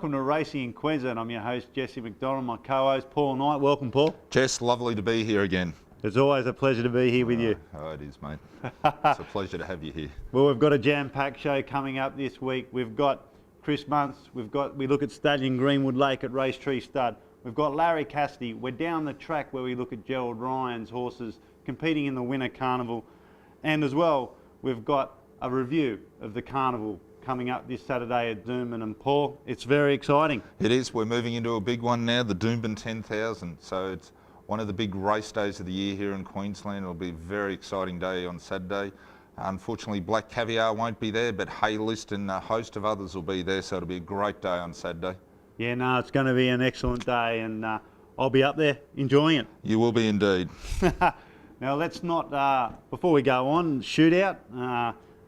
welcome to Racing in Queensland. I'm your host, Jesse McDonald, my co-host, Paul Knight. Welcome, Paul. Jess, lovely to be here again. It's always a pleasure to be here with you. Oh, it is, mate. It's a pleasure to have you here. Well, we've got a jam-packed show coming up this week. We've got Chris Muntz. We look at Stallion Greenwood Lake at Racetree Stud. We've got Larry Cassidy. We're down the track where we look at Gerald Ryan's horses competing in the Winter Carnival. And as well, we've got a review of the Carnival coming up this Saturday at Doomben. And Paul, it's very exciting. It is. We're moving into a big one now, the Doomben 10,000. So it's one of the big race days of the year here in Queensland. It'll be a very exciting day on Saturday. Unfortunately, Black Caviar won't be there, but Haylist and a host of others will be there. So it'll be a great day on Saturday. Yeah, no, it's going to be an excellent day, and I'll be up there enjoying it. You will be indeed. Now, let's not, before we go on, Shootout,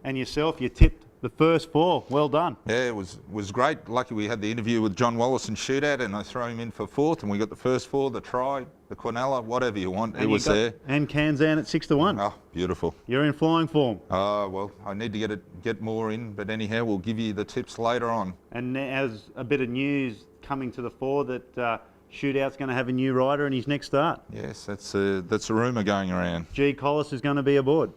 and yourself, you tipped the first four. Well done. Yeah, it was great. Lucky we had the interview with John Wallace and Shootout, and I throw him in for fourth, and we got the first four, the Try, the Quinella, whatever you want. And it was there. And Kanzan at 6-1. Oh, beautiful. You're in flying form. Oh, well, I need to get more in, but anyhow, we'll give you the tips later on. And as a bit of news coming to the fore that Shootout's going to have a new rider in his next start. Yes, that's a rumour going around. G. Collis is going to be aboard.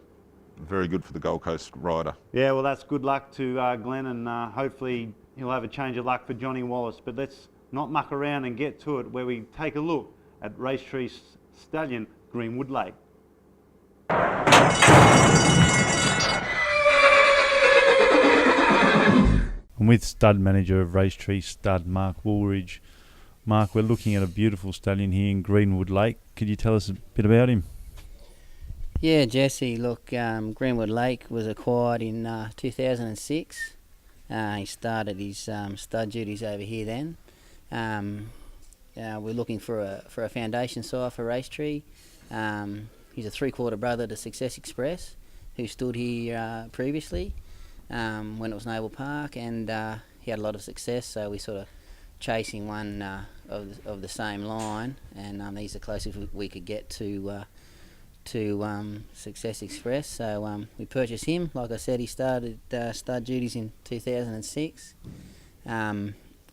Very good for the Gold Coast rider. Yeah, well, that's good luck to Glenn, and hopefully he'll have a change of luck for Johnny Wallace. But let's not muck around and get to it, where we take a look at Racetree Stallion Greenwood Lake. I'm with stud manager of Racetree Stud, Mark Woolridge. Mark, we're looking at a beautiful stallion here in Greenwood Lake. Could you tell us a bit about him? Yeah, Jesse, look, Greenwood Lake was acquired in 2006. He started his stud duties over here then. We're looking for a foundation sire for Racetree. He's a three-quarter brother to Success Express, who stood here previously when it was Noble Park, and he had a lot of success, so we sort of chasing one of the same line, and he's the closest we could get to Success Express. So we purchased him. Like I said, he started stud duties in 2006.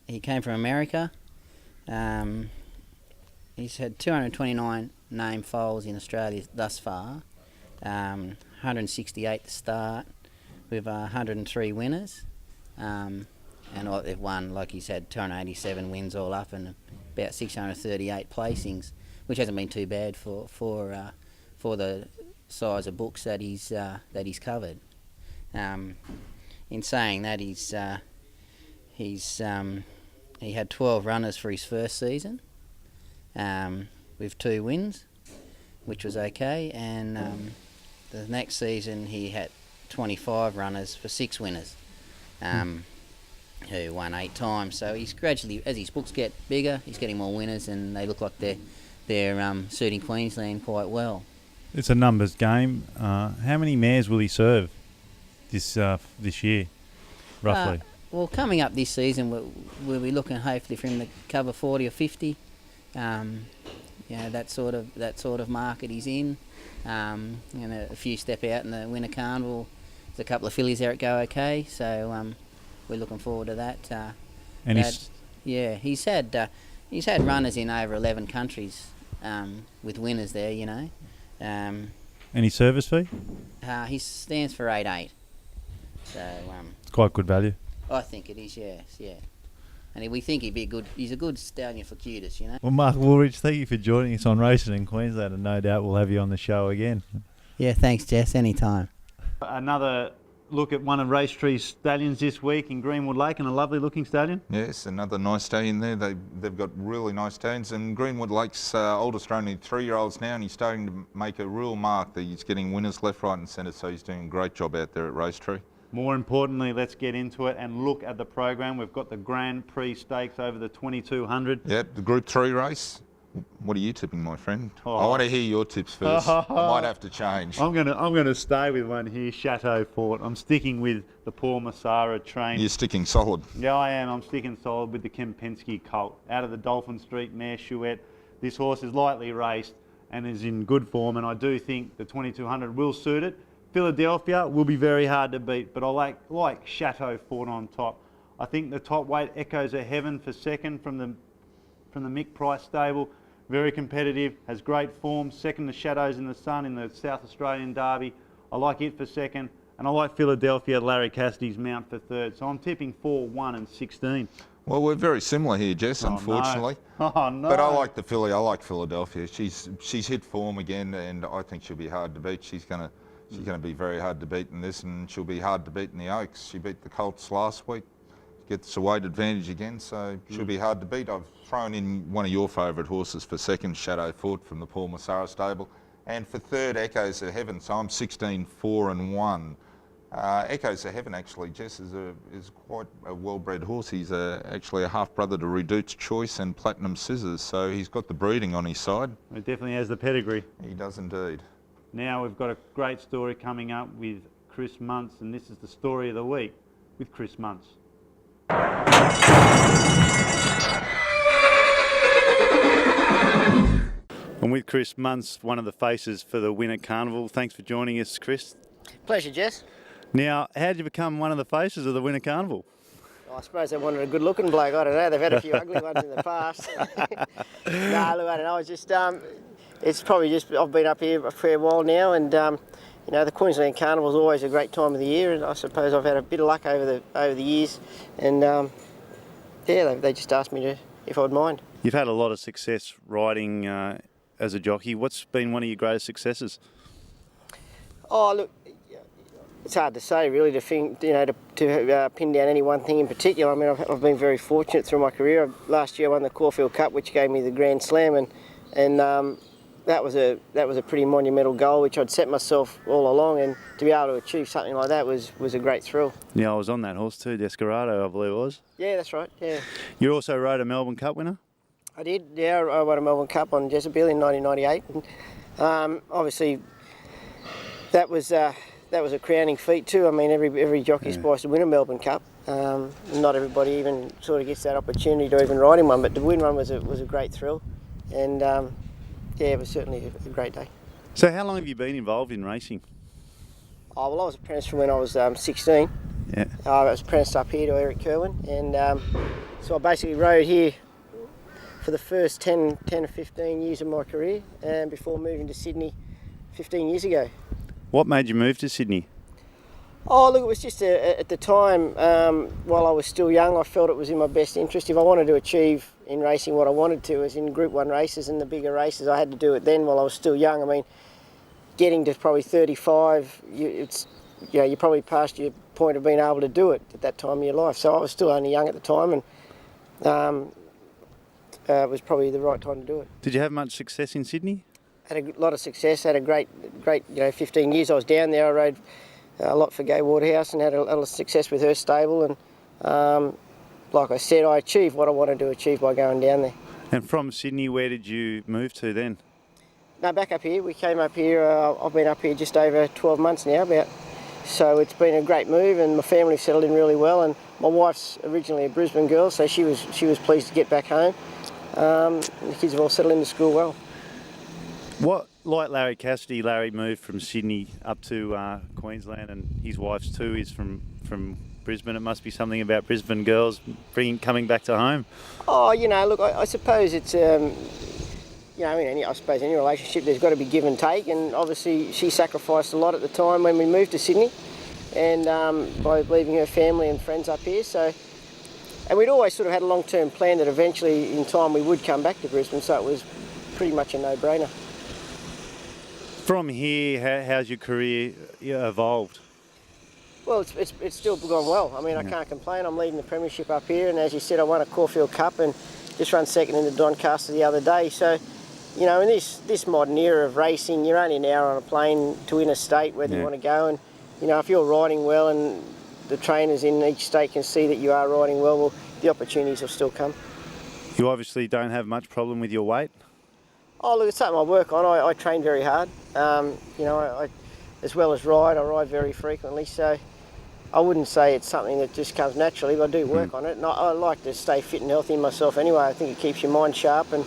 He came from America. He's had 229 name foals in Australia thus far, 168 to start, with 103 winners. And they've won, like he's had 287 wins all up and about 638 placings, which hasn't been too bad for the size of books that he's covered. In saying that, he had 12 runners for his first season, with 2 wins, which was okay, and the next season he had 25 runners for 6 winners, who won 8 times. So he's gradually, as his books get bigger, he's getting more winners, and they look like they're suiting Queensland quite well. It's a numbers game. How many mares will he serve this year, roughly? Well, coming up this season, we'll be looking hopefully for him to cover 40 or 50. That sort of market he's in. A few step out in the Winter Carnival. There's a couple of fillies there that go okay, so we're looking forward to that. He's had runners in over 11 countries with winners there, you know. Any service fee? He stands for 8.8. So it's quite good value. I think it is, yes, yeah. And we think he's a good stallion for Cutis, you know. Well, Mark Woolridge, thank you for joining us on Racing in Queensland, and no doubt we'll have you on the show again. Yeah, thanks, Jess, anytime. Another look at one of Racetree's stallions this week in Greenwood Lake, and a lovely looking stallion. Yes, another nice stallion there. They've got really nice stallions, and Greenwood Lake's oldest are only 3-year-olds now, and he's starting to make a real mark that he's getting winners left, right and centre, so he's doing a great job out there at Racetree. More importantly, let's get into it and look at the program. We've got the Grand Prix Stakes over the 2200. Yep, the Group 3 race. What are you tipping, my friend? I want to hear your tips first. I might have to change. I'm gonna stay with one here, Chateau Fort. I'm sticking with the Paul Massara train. You're sticking solid. Yeah, I am. I'm sticking solid with the Kempinski colt. Out of the Dolphin Street mare Chouette. This horse is lightly raced and is in good form, and I do think the 2200 will suit it. Philadelphia will be very hard to beat, but I like Chateau Fort on top. I think the top weight Echoes of Heaven for second from the Mick Price stable. Very competitive, has great form, second to Shadows in the Sun in the South Australian Derby. I like it for second, and I like Philadelphia, Larry Cassidy's mount for third. So I'm tipping 4, 1 and 16. Well, we're very similar here, Jess, unfortunately. No. Oh, no. But I like the filly. I like Philadelphia. She's hit form again, and I think she'll be hard to beat. She's gonna be very hard to beat in this, and she'll be hard to beat in the Oaks. She beat the Colts last week. Gets a weight advantage again, so she'll be hard to beat. I've thrown in one of your favourite horses for second, Shadow Foot from the Paul Massara stable, and for third, Echoes of Heaven. So I'm 16, 4 and 1. Echoes of Heaven, actually, Jess, is quite a well-bred horse. He's actually a half-brother to Redoubt's Choice and Platinum Scissors, so he's got the breeding on his side. It definitely has the pedigree. He does indeed. Now we've got a great story coming up with Chris Muntz, and this is the story of the week with Chris Muntz. I'm with Chris Muntz, one of the faces for the Winter Carnival. Thanks for joining us, Chris. Pleasure, Jess. Now, how did you become one of the faces of the Winter Carnival? I suppose they wanted a good-looking bloke. I don't know. They've had a few ugly ones in the past. No, look, I don't know. It's just, it's probably just I've been up here a fair while now, and you know, the Queensland Carnival is always a great time of the year, and I suppose I've had a bit of luck over the years, and yeah, they just asked me if I'd mind. You've had a lot of success riding as a jockey. What's been one of your greatest successes? Oh, look, it's hard to say really to pin down any one thing in particular. I mean, I've been very fortunate through my career. Last year I won the Caulfield Cup, which gave me the Grand Slam, and that was a pretty monumental goal which I'd set myself all along, and to be able to achieve something like that was a great thrill. Yeah, I was on that horse too, Desperado, I believe it was. Yeah, that's right, yeah. You also rode a Melbourne Cup winner? I did, yeah. I won a Melbourne Cup on Jezebel in 1998. And, obviously, that was a crowning feat too. I mean, every jockey aspires to win a Melbourne Cup. Not everybody even sort of gets that opportunity to even ride in one, but to win one was a great thrill, and yeah, it was certainly a great day. So how long have you been involved in racing? Oh, well, I was apprenticed from when I was 16. Yeah. I was apprenticed up here to Eric Kerwin, and so I basically rode here for the first 10 or 15 years of my career, and before moving to Sydney 15 years ago. What made you move to Sydney? Oh, look, it was just at the time, while I was still young, I felt it was in my best interest. If I wanted to achieve in racing what I wanted to, as in Group 1 races and the bigger races, I had to do it then while I was still young. I mean, getting to probably 35, you're probably past your point of being able to do it at that time of your life. So I was still only young at the time, and it was probably the right time to do it. Did you have much success in Sydney? Had a lot of success, had a great 15 years I was down there. I rode a lot for Gay Waterhouse and had a lot of success with her stable, and like I said, I achieved what I wanted to achieve by going down there. And from Sydney, where did you move to then? No, back up here. We came up here, I've been up here just over 12 months now about. So it's been a great move, and my family settled in really well, and my wife's originally a Brisbane girl, so she was pleased to get back home. The kids have all settled into school well. What, like Larry Cassidy, Larry moved from Sydney up to Queensland, and his wife's too is from Brisbane. It must be something about Brisbane girls coming back to home. Oh, look, I suppose it's, I suppose any relationship there's got to be give and take, and obviously she sacrificed a lot at the time when we moved to Sydney, and by leaving her family and friends up here. So, and we'd always sort of had a long-term plan that eventually in time we would come back to Brisbane, so it was pretty much a no-brainer. From here, how's your career evolved? Well, it's still gone well. I mean, I can't complain. I'm leading the premiership up here, and as you said, I won a Caulfield Cup and just run second in the Doncaster the other day. So, in this modern era of racing, you're only an hour on a plane to interstate, whether you want to go. And, if you're riding well and the trainers in each state can see that you are riding well, the opportunities will still come. You obviously don't have much problem with your weight? Oh, look, it's something I work on. I train very hard. I as well as ride, I ride very frequently. So I wouldn't say it's something that just comes naturally, but I do work on it. And I like to stay fit and healthy myself anyway. I think it keeps your mind sharp and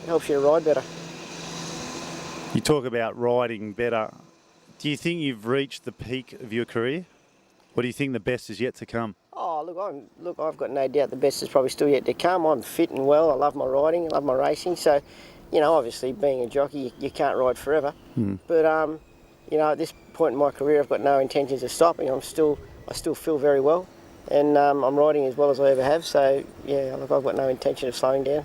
helps you to ride better. You talk about riding better. Do you think you've reached the peak of your career? Or do you think the best is yet to come? Oh, Look, I've got no doubt the best is probably still yet to come. I'm fit and well. I love my riding. I love my racing. So, obviously being a jockey, you can't ride forever. But at this point in my career, I've got no intentions of stopping. I still feel very well, and I'm riding as well as I ever have. So yeah, look, I've got no intention of slowing down.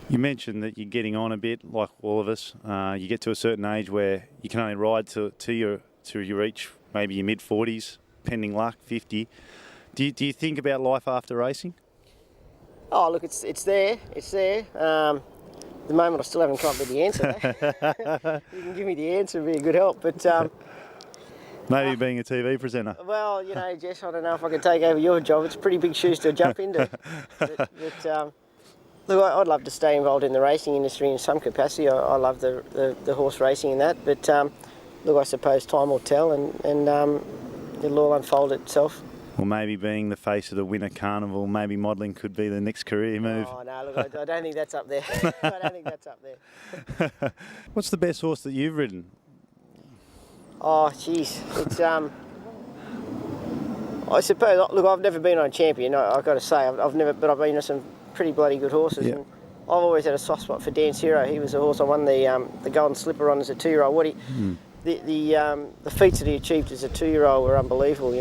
You mentioned that you're getting on a bit, like all of us. You get to a certain age where you can only ride to you reach maybe your mid-40s, pending luck, 50. Do you think about life after racing? Oh, look, it's there. It's there. At the moment, I still haven't come up with the answer. You can give me the answer, it'd be a good help. But maybe being a TV presenter. Well, Jess, I don't know if I can take over your job. It's pretty big shoes to jump into. Look, I'd love to stay involved in the racing industry in some capacity. I love the horse racing and that. But look, I suppose time will tell, and it'll all unfold itself. Or maybe being the face of the Winter Carnival, maybe modelling could be the next career move. Oh, no, look, I don't think that's up there. I don't think that's up there. What's the best horse that you've ridden? Oh, jeez. It's, I suppose, look, I've never been on a champion, I've got to say. I've been on some pretty bloody good horses. Yeah. And I've always had a soft spot for Dance Hero. He was a horse I won the Golden Slipper on as a 2-year-old. The feats that he achieved as a 2-year-old were unbelievable. He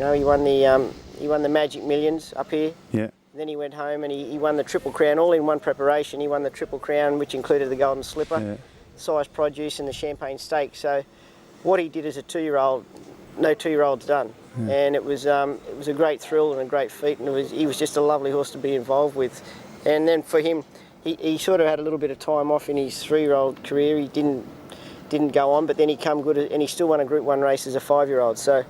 won the Magic Millions up here. Yeah. Then he went home and he won the Triple Crown, all in one preparation. He won the Triple Crown, which included the Golden Slipper, Size Produce, and the Champagne Stakes. So what he did as a 2-year-old, no 2-year-old's done. And it was a great thrill and a great feat, and he was just a lovely horse to be involved with. And then for him, he sort of had a little bit of time off in his 3-year-old career. He didn't go on, but then he come good, and he still won a Group 1 race as a 5-year-old. So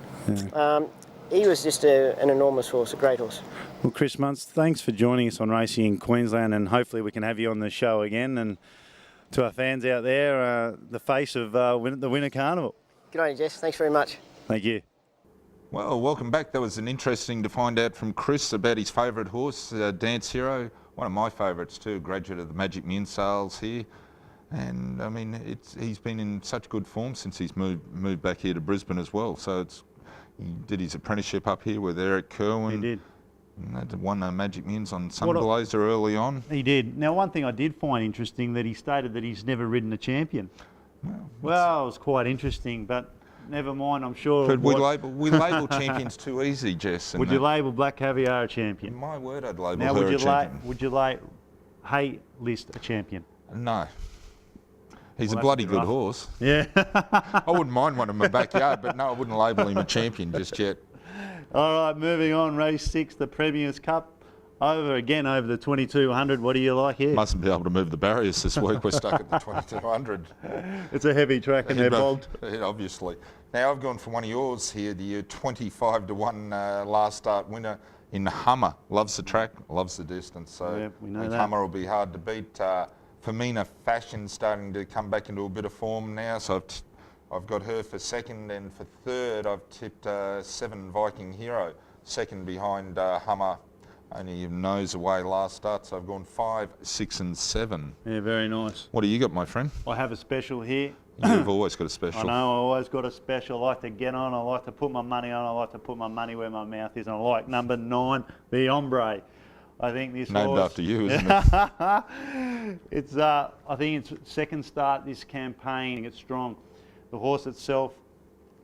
he was just an enormous horse, a great horse. Well, Chris Muntz, thanks for joining us on Racing in Queensland, and hopefully we can have you on the show again. And to our fans out there, the face of the Winter Carnival. Good on you, Jess. Thanks very much. Thank you. Well, welcome back. That was an interesting to find out from Chris about his favourite horse, Dance Hero. One of my favourites too, graduate of the Magic Millions sales here. And I mean, he's been in such good form since he's moved back here to Brisbane as well. So he did his apprenticeship up here with Eric Kerwin. He did. And won the Magic Millions on Sunblazer early on. He did. Now, one thing I did find interesting, that he stated that he's never ridden a champion. Well, it was quite interesting, but never mind, I'm sure. But we label champions too easy, Jess. Would you label Black Caviar a champion? My word, I'd label now, her a champion. Would you Hay list a champion? No. He's a bloody good horse. Yeah. I wouldn't mind one in my backyard, but no, I wouldn't label him a champion just yet. All right, moving on, race 6, the Premier's Cup. Over the 2200. What do you like here? Mustn't be able to move the barriers this week. We're stuck at the 2200. It's a heavy track and they're bogged. Obviously. Now I've gone for one of yours here, the 25-1 last start winner in Hummer. Loves the track, loves the distance. So yeah, we know that. Hummer will be hard to beat. Femina Fashion starting to come back into a bit of form now. So I've got her for second, and for third I've tipped 7 Viking Hero, second behind Hummer. Only nose away last start, so I've gone 5, 6 and 7. Yeah, very nice. What do you got, my friend? I have a special here. You've always got a special. I know, I always got a special. I like to get on, I like to put my money on, I like to put my money where my mouth is, and I like number 9, the Ombre. I think this named horse, after you, isn't it? It's I think it's second start this campaign. It's strong. The horse itself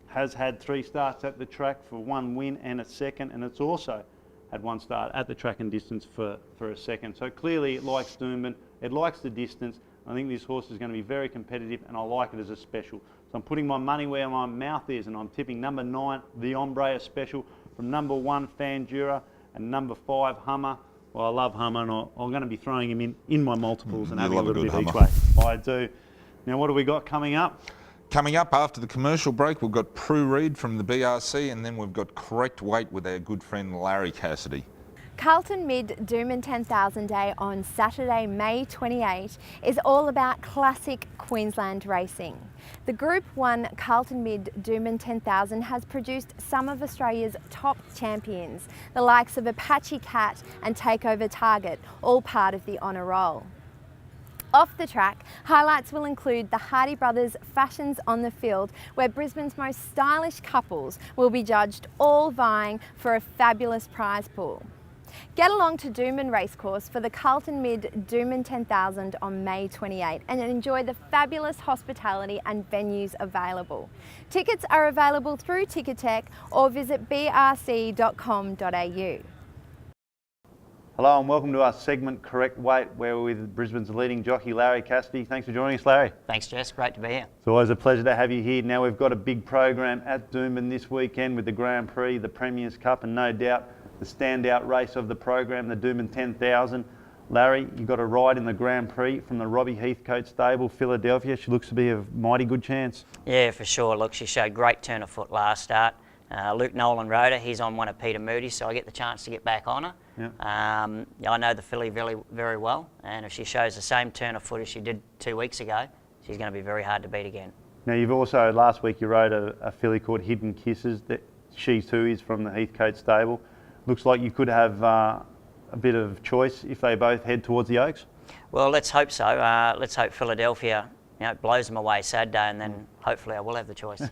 has had 3 starts at the track for 1 win and a second, and it's also had 1 start at the track and distance for a second. So clearly it likes Doomben, it likes the distance. I think this horse is going to be very competitive, and I like it as a special. So I'm putting my money where my mouth is, and I'm tipping number 9, the Ombre, a special, from number 1, Fandura, and number 5, Hummer. Well, I love Hummer, and I'm going to be throwing him in my multiples and having a little bit each way. I do. Now, what do we got coming up? Coming up after the commercial break, we've got Prue Reid from the BRC, and then we've got Correct Weight with our good friend Larry Cassidy. Carlton Mid Doomben 10,000 Day on Saturday, May 28 is all about classic Queensland racing. The Group 1 Carlton Mid Doomben 10,000 has produced some of Australia's top champions, the likes of Apache Cat and Takeover Target, all part of the honour roll. Off the track, highlights will include the Hardy Brothers Fashions on the Field, where Brisbane's most stylish couples will be judged, all vying for a fabulous prize pool. Get along to Doomben Racecourse for the Carlton Mid Doomben 10,000 on May 28 and enjoy the fabulous hospitality and venues available. Tickets are available through Ticketek or visit brc.com.au. Hello and welcome to our segment Correct Weight, where we're with Brisbane's leading jockey Larry Cassidy. Thanks for joining us, Larry. Thanks, Jess. Great to be here. It's always a pleasure to have you here. Now we've got a big program at Doomben this weekend with the Grand Prix, the Premier's Cup, and no doubt the standout race of the program, the Doomben 10,000. Larry, you got a ride in the Grand Prix from the Robbie Heathcote stable, Philadelphia. She looks to be a mighty good chance. Yeah, for sure. Look, she showed great turn of foot last start. Luke Nolan rode her. He's on one of Peter Moody's, so I get the chance to get back on her. Yeah. I know the filly very, very well, and if she shows the same turn of foot as she did 2 weeks ago, she's going to be very hard to beat again. Now you've also, last week you rode a filly called Hidden Kisses. That she too is from the Heathcote stable. Looks like you could have a bit of choice if they both head towards the Oaks. Well, let's hope so. Let's hope Philadelphia, blows them away Saturday, and then hopefully I will have the choice.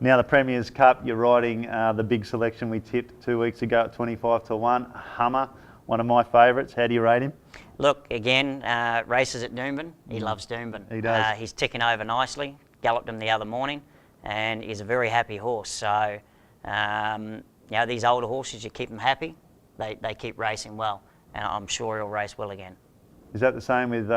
Now the Premier's Cup, you're riding the big selection we tipped 2 weeks ago at 25 to 1, Hummer, one of my favourites. How do you rate him? Look, again, races at Doomben. He loves Doomben. He does. He's ticking over nicely. Galloped him the other morning, and he's a very happy horse. So, these older horses, you keep them happy, they keep racing well, and I'm sure he'll race well again. Is that the same with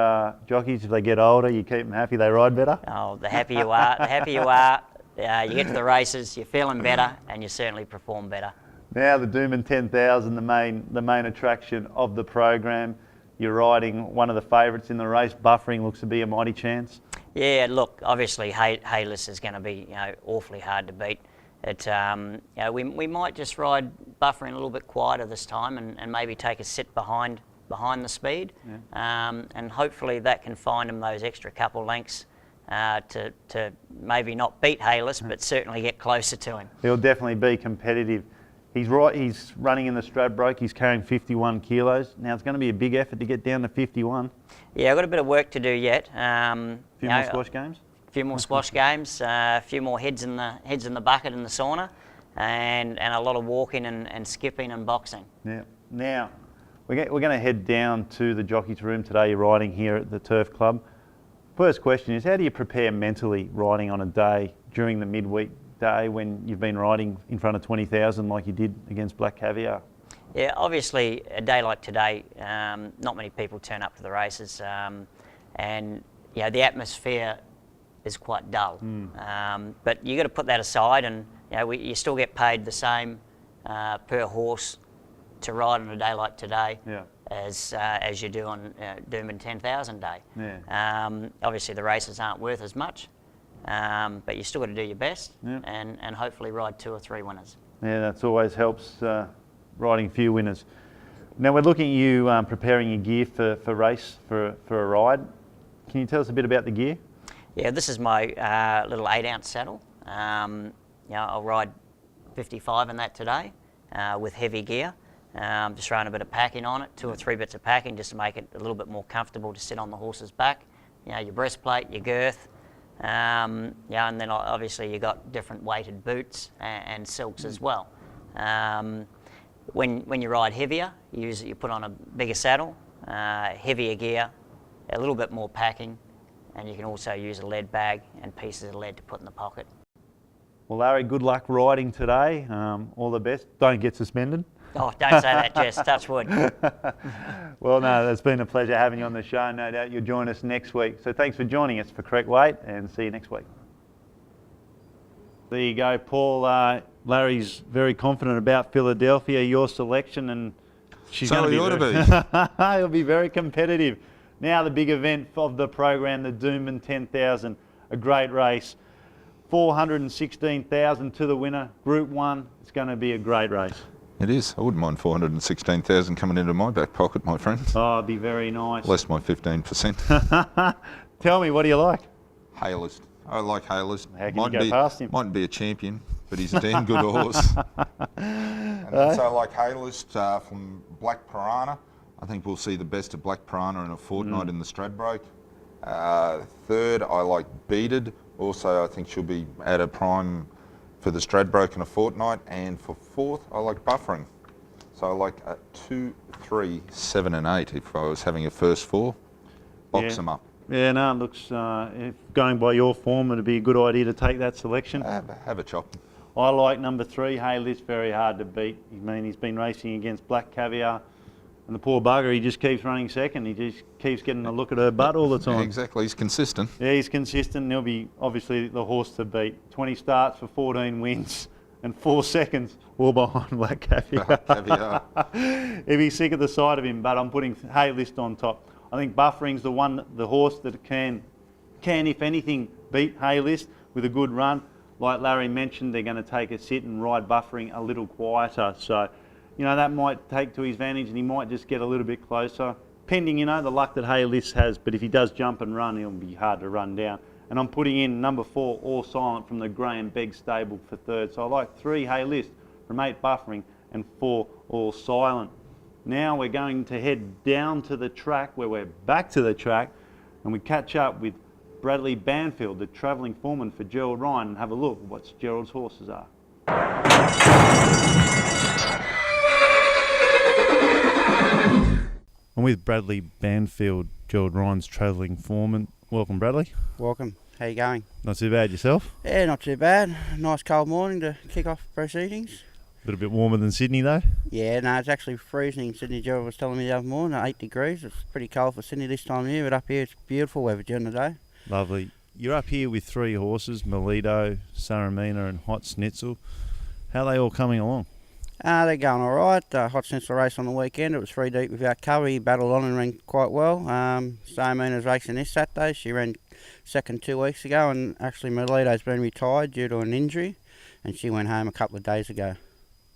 jockeys? If they get older, you keep them happy, they ride better? Oh, the happier you are, you get to the races, you're feeling better, and you certainly perform better. Now the Doomben 10,000, the main attraction of the program. You're riding one of the favourites in the race. Buffering looks to be a mighty chance. Yeah, look, obviously Hayless is going to be awfully hard to beat. We might just ride Buffering a little bit quieter this time and maybe take a sit behind the speed, and hopefully that can find him those extra couple lengths to maybe not beat Hayless, but certainly get closer to him. He'll definitely be competitive. He's running in the Stradbroke. He's carrying 51 kilos. Now it's going to be a big effort to get down to 51. Yeah, I've got a bit of work to do yet. A few more squash games. A few more squash games. A few more heads in the bucket in the sauna, and a lot of walking and skipping and boxing. Yeah. Now we're going to head down to the jockey's room today. You're riding here at the Turf Club. First question is, how do you prepare mentally riding on a day during the midweek day when you've been riding in front of 20,000 like you did against Black Caviar? Yeah, obviously a day like today, not many people turn up to the races, and the atmosphere is quite dull. But you got to put that aside, and you still get paid the same per horse to ride on a day like today. Yeah. As you do on Doomben 10,000 day. Yeah. Obviously the races aren't worth as much, but you still got to do your best, and hopefully ride 2 or 3 winners. Yeah, that always helps, riding a few winners. Now we're looking at you preparing your gear for a ride. Can you tell us a bit about the gear? Yeah, this is my little 8-ounce saddle. I'll ride 55 in that today with heavy gear. Just throwing a bit of packing on it, 2 or 3 bits of packing just to make it a little bit more comfortable to sit on the horse's back. Your breastplate, your girth, and then obviously you got different weighted boots and silks as well. When you ride heavier, you put on a bigger saddle, heavier gear, a little bit more packing, and you can also use a lead bag and pieces of lead to put in the pocket. Well, Larry, good luck riding today. All the best. Don't get suspended. Oh, don't say that, Jess. Touch wood. Well, no, it's been a pleasure having you on the show. No doubt you'll join us next week. So thanks for joining us for Correct Weight, and see you next week. There you go, Paul. Larry's very confident about Philadelphia, your selection, and she's going to be. He'll be very competitive. Now the big event of the program, the Doomben 10,000, a great race. 416,000 to the winner, Group 1. It's going to be a great race. It is. I wouldn't mind 416,000 coming into my back pocket, my friend. Oh, it'd be very nice. Less my 15%. Tell me, what do you like? Hayless. I like Hayless. How can you go past him? Mightn't be a champion, but he's a damn good horse. And also I like Hayless from Black Piranha. I think we'll see the best of Black Piranha in a fortnight in the Stradbroke. Third, I like Beaded. Also, I think she'll be at a prime for the Stradbroke in a fortnight. And for fourth, I like Buffering. So I like 2, 3, 7 and 8 if I was having a first 4. Box them up. Yeah, no, it looks, if going by your form, it'd be a good idea to take that selection. Have a chop. I like number 3, Haylist, very hard to beat. I mean, he's been racing against Black Caviar, and the poor bugger, he just keeps running second. He just keeps getting a look at her butt all the time. Exactly, he's consistent. Yeah, he's consistent, and he'll be obviously the horse to beat. 20 starts for 14 wins and 4 seconds, all behind Black Caviar. Caviar. He'd be sick at the sight of him, but I'm putting Haylist on top. I think Buffering's the horse that can, if anything, beat Haylist with a good run. Like Larry mentioned, they're going to take a sit and ride Buffering a little quieter. So, you know, that might take to his advantage, and he might just get a little bit closer. Pending, you know, the luck that Haylist has, but if he does jump and run, he'll be hard to run down. And I'm putting in number 4, All Silent, from the Graham Begg stable for 3rd. So I like 3 Haylist from 8 Buffering and 4 All Silent. Now we're going to head down to the track, where we're back to the track, and we catch up with Bradley Banfield, the travelling foreman for Gerald Ryan, and have a look at what Gerald's horses are. I'm with Bradley Banfield, Gerald Ryan's travelling foreman. Welcome, Bradley. Welcome. How you going? Not too bad, yourself? Yeah, not too bad. Nice cold morning to kick off proceedings. A little bit warmer than Sydney, though? Yeah, no, it's actually freezing in Sydney. Gerald was telling me the other morning, 8 degrees. It's pretty cold for Sydney this time of year, but up here it's beautiful weather during the day. Lovely. You're up here with 3 horses, Melito, Saramina and Hot Schnitzel. How are they all coming along? They're going all right. Hot Schnitzel race on the weekend. It was 3 deep without cover. He battled on and ran quite well. Saramina's racing this Saturday. She ran second 2 weeks ago, and actually Melito's been retired due to an injury, and she went home a couple of days ago.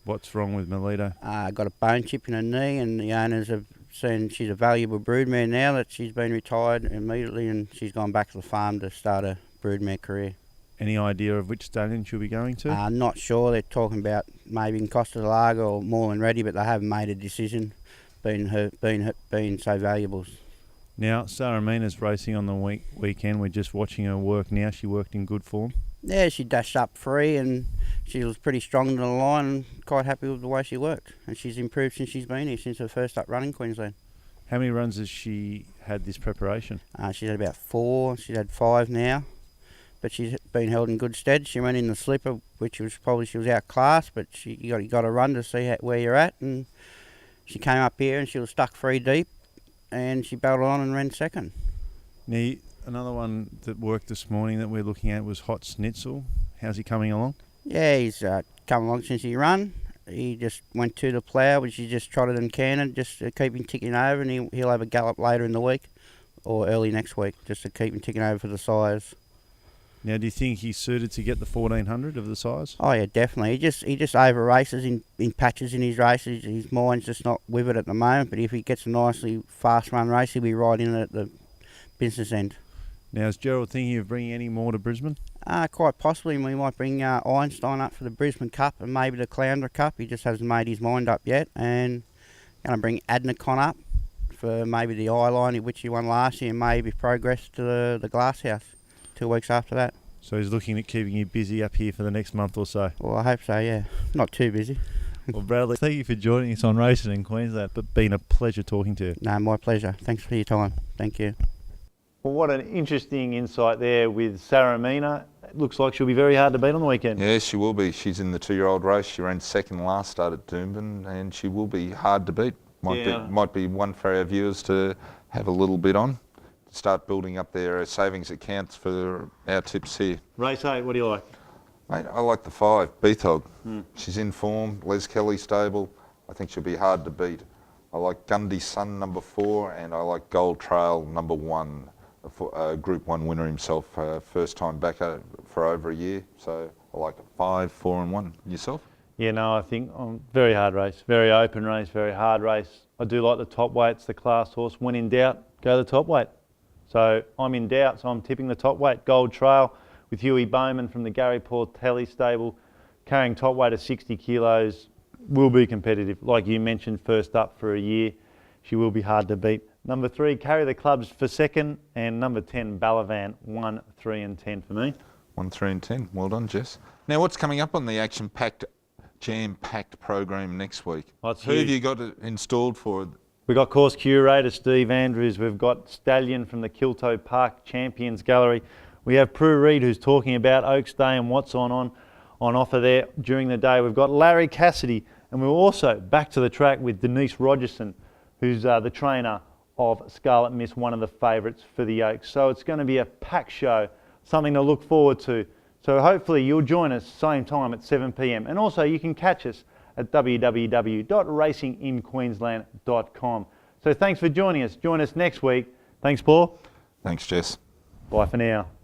What's wrong with Melito? Got a bone chip in her knee, and the owners have seen she's a valuable broodmare now that she's been retired immediately, and she's gone back to the farm to start a broodmare career. Any idea of which stallion she'll be going to? Not sure. They're talking about maybe in Costa del Lago or Moreland Ready, but they haven't made a decision, being so valuable. Now, Saramina's racing on the weekend. We're just watching her work now. She worked in good form. Yeah, she dashed up free, and she was pretty strong in the line, and quite happy with the way she worked. And she's improved since she's been here, since her first up run in Queensland. How many runs has she had this preparation? She's had about 4. She's had 5 now, but she's been held in good stead. She went in the slipper, which was probably she was outclassed, but you got to run to see where you're at, and she came up here and she was stuck 3 deep, and she battled on and ran second. Now, another one that worked this morning that we're looking at was Hot Schnitzel. How's he coming along? Yeah, he's come along since he run. He just went to the plough, which he just trotted and cantered, just to keep him ticking over, and he'll have a gallop later in the week or early next week, just to keep him ticking over for the sires. Now, do you think he's suited to get the 1400 of the size? Oh yeah, definitely. He just over races in patches in his races. His mind's just not with it at the moment, but if he gets a nicely fast run race, he'll be right in it at the business end. Now, is Gerald thinking of bringing any more to Brisbane? Quite possibly. We might bring Einstein up for the Brisbane Cup and maybe the Clounder Cup. He just hasn't made his mind up yet. And going to bring Adnicon up for maybe the Eyeline, which he won last year, and maybe progress to the Glasshouse 2 weeks after that. So he's looking at keeping you busy up here for the next month or so? Well, I hope so, yeah. Not too busy. Well, Bradley, thank you for joining us on Racing in Queensland. It's been a pleasure talking to you. No, my pleasure. Thanks for your time. Thank you. Well, what an interesting insight there with Saramina. It looks like she'll be very hard to beat on the weekend. Yeah, she will be. She's in the 2-year-old race. She ran second last start at Doomben, and she will be hard to beat. Might be one for our viewers to have a little bit on. Start building up their savings accounts for our tips here. Race 8, what do you like? Mate, I like the 5, Beathog. She's in form, Les Kelly stable. I think she'll be hard to beat. I like Gundy Sun, number 4, and I like Gold Trail, number 1. Group 1 winner himself, first time back for over a year. So I like 5, 4 and 1. Yourself? Yeah, no, I think very hard race, very open race, very hard race. I do like the top weights, the class horse. When in doubt, go the top weight. So I'm in doubt, so I'm tipping the top weight. Gold Trail with Huey Bowman from the Gary Portelli stable, carrying top weight of 60 kilos, will be competitive. Like you mentioned, first up for a year, she will be hard to beat. Number 3, Carry the Clubs for second, and number 10, Balavan, 1, 3 and 10 for me. 1, 3 and 10. Well done, Jess. Now, what's coming up on the action-packed jam-packed program next week. Oh, it's Who have huge. you got installed for? We've got course curator Steve Andrews. We've got Stallion from the Kilto Park Champions Gallery. We have Prue Reid, who's talking about Oaks Day and what's on offer there during the day. We've got Larry Cassidy, and we're also back to the track with Denise Rogerson, who's the trainer of Scarlet Miss, one of the favourites for the Oaks. So it's going to be a packed show, something to look forward to. So hopefully you'll join us same time at 7 p.m. And also you can catch us at www.racinginqueensland.com. So thanks for joining us. Join us next week. Thanks, Paul. Thanks, Jess. Bye for now.